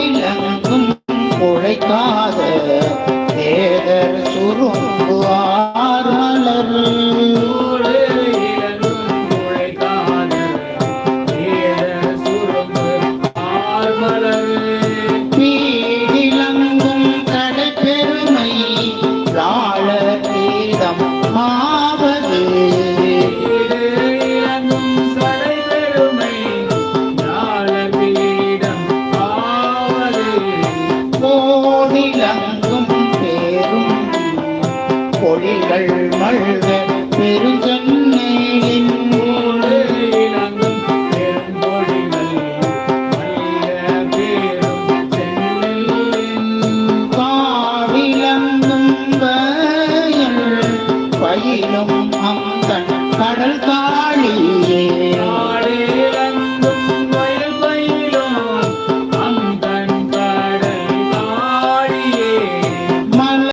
கோடிலங்கும் உழைக்காத தேதர் சுரும்பு ஆர்மலர் பீடிலங்கும் கடைப்பெருமை லாள கீதம் ஆவது கோடிலங்கும் பேரும் பொழிகள் மல்க பெருஞ்சன்